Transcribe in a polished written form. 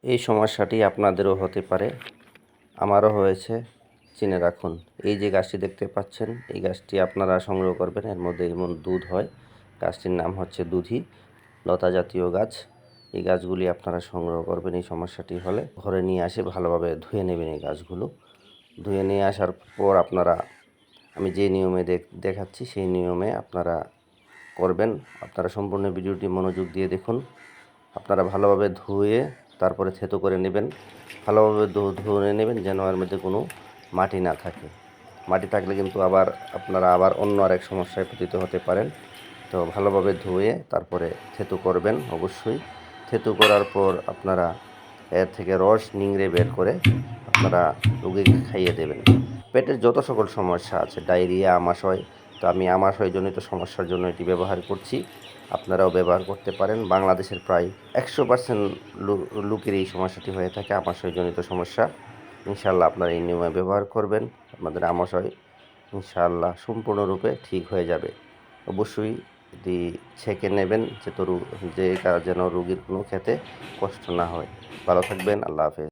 এই সমস্যাটি আপনাদেরও হতে পারে, আমারও হয়েছে। চিনে রাখুন, এই যে গাছটি দেখতে পাচ্ছেন, এই গাছটি আপনারা সংগ্রহ করবেন। এর মধ্যে এমন দুধ হয়। গাছটির নাম হচ্ছে দুধি, লতা জাতীয় গাছ। এই গাছগুলি আপনারা সংগ্রহ করবেন। এই সমস্যাটি হলে ঘরে নিয়ে আসে ভালোভাবে ধুয়ে নেবেন। এই গাছগুলো ধুয়ে নিয়ে আসার পর আপনারা, আমি যে নিয়মে দেখাচ্ছি সেই নিয়মে আপনারা করবেন। আপনারা সম্পূর্ণ ভিডিওটি মনোযোগ দিয়ে দেখুন। আপনারা ভালোভাবে ধুয়ে তারপরে থেতো করে নেবেন। ভালোভাবে ধুয়ে নেবেন যেন এর মধ্যে কোনো মাটি না থাকে। মাটি থাকলে কিন্তু আপনারা অন্য আরেক সমস্যায় পতিত হতে পারেন। তো ভালোভাবে ধুয়ে তারপরে থেতো করবেন অবশ্যই। থেতো করার পর আপনারা এর থেকে রস নিংড়ে বের করে আপনারা রোগীকে খাইয়ে দেবেন। পেটের যত সকল সমস্যা আছে, ডায়রিয়া, আমাশয়, তো আমি আমাশয়জনিত সমস্যার জন্য এটি ব্যবহার করছি। আপনারাও ব্যবহার করতে পারেন। বাংলাদেশের প্রায় 100% লোকের এই সমস্যাটি হয়ে থাকে, আমাশয়জনিত সমস্যা। ইনশাআল্লাহ আপনারা এই নিয়মে ব্যবহার করবেন, আপনাদের আমাশয় ইনশাআল্লাহ সম্পূর্ণরূপে ঠিক হয়ে যাবে। অবশ্যই এটি ছেঁকে নেবেন যেন রোগীর কোনো খেতে কষ্ট না হয়। ভালো থাকবেন। আল্লাহ হাফেজ।